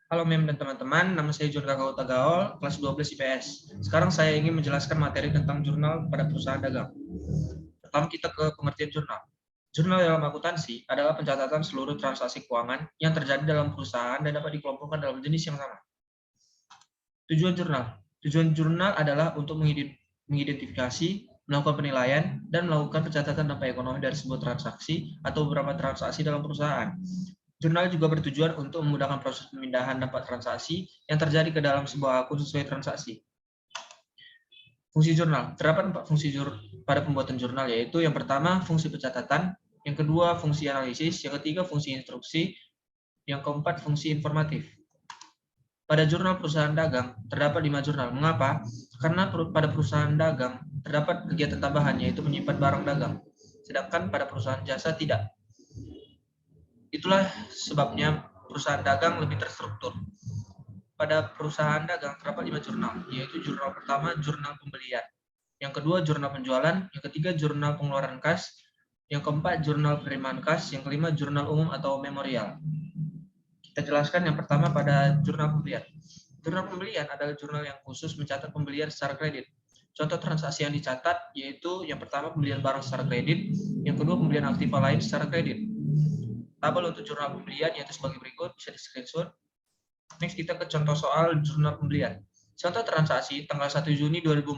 Halo Mem dan teman-teman, nama saya John Kakao Tagaol, kelas 12 IPS. Sekarang saya ingin menjelaskan materi tentang jurnal pada perusahaan dagang. Pertama kita ke pengertian jurnal. Jurnal dalam akuntansi adalah pencatatan seluruh transaksi keuangan yang terjadi dalam perusahaan dan dapat dikelompokkan dalam jenis yang sama. Tujuan jurnal. Tujuan jurnal adalah untuk mengidentifikasi, melakukan penilaian, dan melakukan pencatatan dampak ekonomi dari sebuah transaksi atau beberapa transaksi dalam perusahaan. Jurnal juga bertujuan untuk memudahkan proses pemindahan dampak transaksi yang terjadi ke dalam sebuah akun sesuai transaksi. Fungsi jurnal. Terdapat 4 fungsi pada pembuatan jurnal, yaitu yang pertama fungsi pencatatan, yang kedua fungsi analisis, yang ketiga fungsi instruksi, yang keempat fungsi informatif. Pada jurnal perusahaan dagang terdapat 5 jurnal. Mengapa? Karena pada perusahaan dagang terdapat kegiatan tambahan, yaitu menyimpan barang dagang. Sedangkan pada perusahaan jasa tidak. Itulah sebabnya perusahaan dagang lebih terstruktur. Pada perusahaan dagang terdapat 5 jurnal, yaitu jurnal pertama jurnal pembelian, yang kedua jurnal penjualan, yang ketiga jurnal pengeluaran kas, yang keempat jurnal penerimaan kas, yang kelima jurnal umum atau memorial. Kita jelaskan yang pertama pada jurnal pembelian. Jurnal pembelian adalah jurnal yang khusus mencatat pembelian secara kredit. Contoh transaksi yang dicatat yaitu yang pertama pembelian barang secara kredit, yang kedua pembelian aktiva lain secara kredit. Tabel untuk jurnal pembelian yaitu sebagai berikut, bisa di screenshot. Next kita ke contoh soal jurnal pembelian. Contoh transaksi tanggal 1 Juni 2040,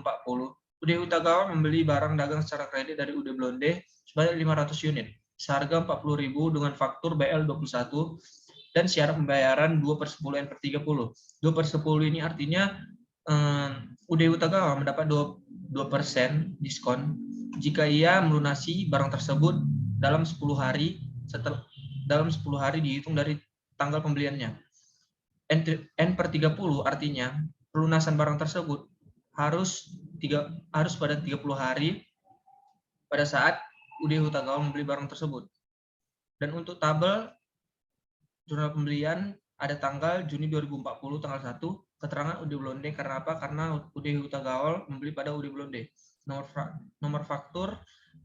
UD Utagawa membeli barang dagang secara kredit dari UD Blonde sebanyak 500 unit, seharga 40.000 dengan faktur BL21 dan syarat pembayaran 2/10 N/30. 2/10 ini artinya UD Utagawa mendapat 2% diskon jika ia melunasi barang tersebut dalam 10 hari dihitung dari tanggal pembeliannya. N/30 artinya pelunasan barang tersebut harus pada 30 hari pada saat UD Utagawa membeli barang tersebut. Dan untuk tabel jurnal pembelian ada tanggal Juni 2040 tanggal 1, keterangan UD Blonde karena apa? Karena UD Utagawa membeli pada UD Blonde. Nomor faktur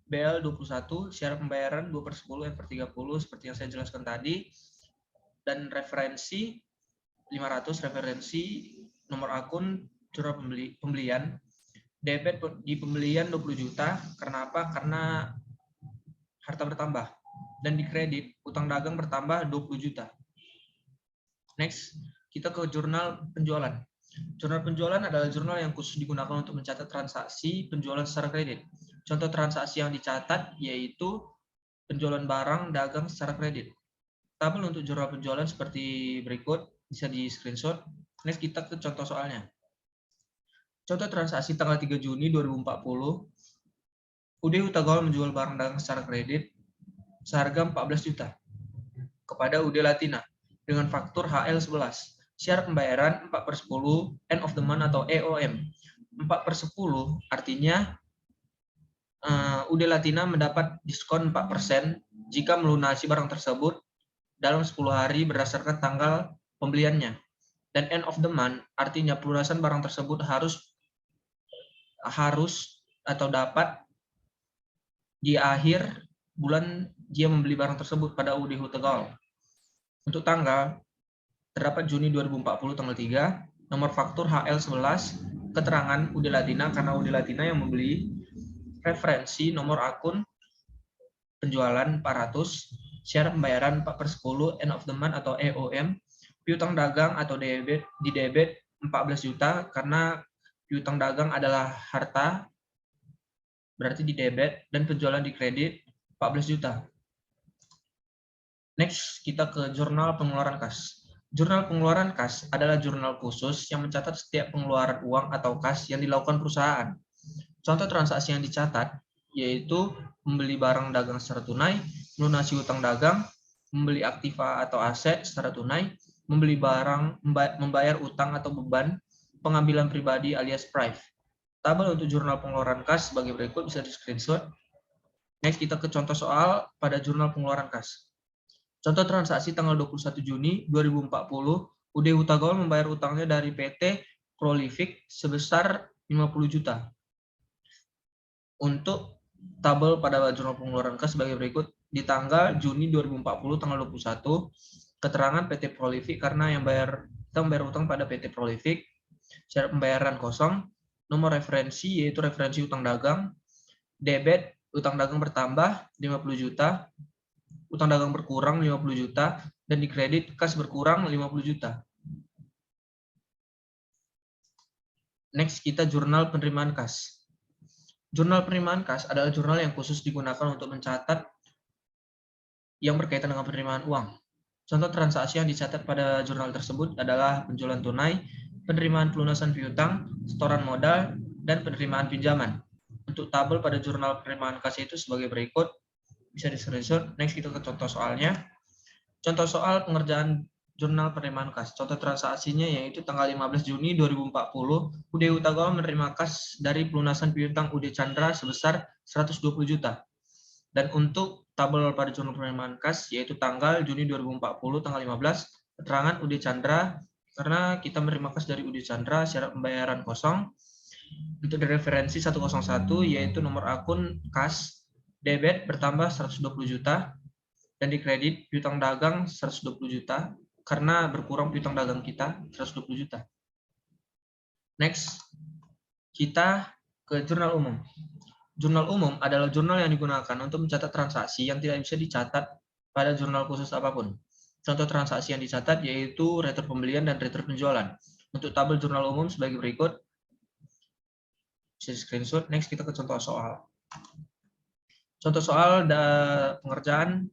BL21, syarat pembayaran 2/10 N/30 seperti yang saya jelaskan tadi, dan referensi 500, referensi nomor akun jurnal pembelian. Debit di pembelian 20 juta, karena apa? Karena harta bertambah. Dan di kredit, utang dagang bertambah 20 juta. Next, kita ke jurnal penjualan. Jurnal penjualan adalah jurnal yang khusus digunakan untuk mencatat transaksi penjualan secara kredit. Contoh transaksi yang dicatat yaitu penjualan barang dagang secara kredit. Tabel untuk jurnal penjualan seperti berikut, bisa di screenshot. Next kita ke contoh soalnya. Contoh transaksi tanggal 3 Juni 2040, UD Utagawa menjual barang dagang secara kredit seharga 14 juta kepada UD Latina dengan faktur HL11. Syarat pembayaran 4/10 end of the month atau EOM. 4/10 artinya UD Latina mendapat diskon 4% jika melunasi barang tersebut dalam 10 hari berdasarkan tanggal pembeliannya. Dan end of the month artinya pelunasan barang tersebut harus atau dapat di akhir bulan dia membeli barang tersebut pada UD Utagawa. Untuk tanggal terdapat Juni 2040 tanggal 3, nomor faktur HL11, keterangan UD Latina karena UD Latina yang membeli, referensi nomor akun penjualan 400, syarat pembayaran 4/10 end of the month atau EOM, piutang dagang atau debit 14 juta karena piutang dagang adalah harta, berarti di debit, dan penjualan di kredit 14 juta. Next, kita ke jurnal pengeluaran kas. Jurnal pengeluaran kas adalah jurnal khusus yang mencatat setiap pengeluaran uang atau kas yang dilakukan perusahaan. Contoh transaksi yang dicatat yaitu membeli barang dagang secara tunai, melunasi utang dagang, membeli aktiva atau aset secara tunai, membeli barang, membayar utang atau beban, pengambilan pribadi alias prive. Tabel untuk jurnal pengeluaran kas sebagai berikut, bisa di screenshot. Next kita ke contoh soal pada jurnal pengeluaran kas. Contoh transaksi tanggal 21 Juni 2040, UD Utagawa membayar utangnya dari PT Prolific sebesar 50 juta. Untuk tabel pada jurnal pengeluaran kas sebagai berikut, di tanggal Juni 2040 tanggal 21, keterangan PT Prolific karena kita membayar utang pada PT Prolific, syarat pembayaran kosong, nomor referensi yaitu referensi utang dagang, debit utang dagang bertambah 50 juta, utang dagang berkurang 50 juta, dan di kredit kas berkurang 50 juta. Next, kita jurnal penerimaan kas. Jurnal penerimaan kas adalah jurnal yang khusus digunakan untuk mencatat yang berkaitan dengan penerimaan uang. Contoh transaksi yang dicatat pada jurnal tersebut adalah penjualan tunai, penerimaan pelunasan piutang, setoran modal, dan penerimaan pinjaman. Untuk tabel pada jurnal penerimaan kas itu sebagai berikut, bisa di-screenshot. Next, kita ke contoh soalnya. Contoh soal pengerjaan jurnal penerimaan kas. Contoh transaksinya yaitu tanggal 15 Juni 2040, UD Utagawa menerima kas dari pelunasan piutang UD Chandra sebesar 120 juta. Dan untuk tabel pada jurnal penerimaan kas yaitu tanggal Juni 2040 tanggal 15, keterangan UD Chandra karena kita menerima kas dari UD Chandra syarat pembayaran kosong. Untuk di referensi 101 yaitu nomor akun kas debit bertambah 120 juta dan di kredit piutang dagang 120 juta karena berkurang piutang dagang kita 120 juta. Next, kita ke jurnal umum. Jurnal umum adalah jurnal yang digunakan untuk mencatat transaksi yang tidak bisa dicatat pada jurnal khusus apapun. Contoh transaksi yang dicatat yaitu retur pembelian dan retur penjualan. Untuk tabel jurnal umum sebagai berikut. Bisa di screenshot. Next, kita ke contoh soal. Contoh soal pengerjaan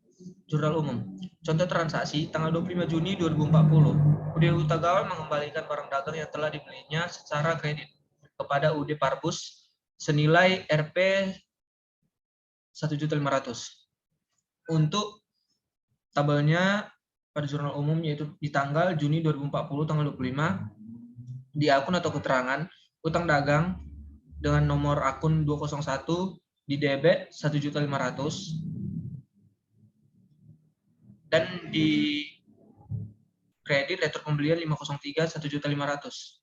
jurnal umum. Contoh transaksi tanggal 25 Juni 2040. UD Utagawa mengembalikan barang dagang yang telah dibelinya secara kredit kepada UD Parbus senilai Rp 1.500.000. Untuk tabelnya pada jurnal umum yaitu di tanggal Juni 2040 tanggal 25 di akun atau keterangan utang dagang dengan nomor akun 201 di debit 1.500.000 dan di kredit retur pembelian 503 1.500.000.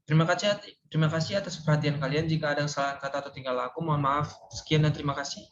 Terima kasih atas perhatian kalian. Jika ada kesalahan kata atau tingkah laku, mohon maaf. Sekian dan terima kasih.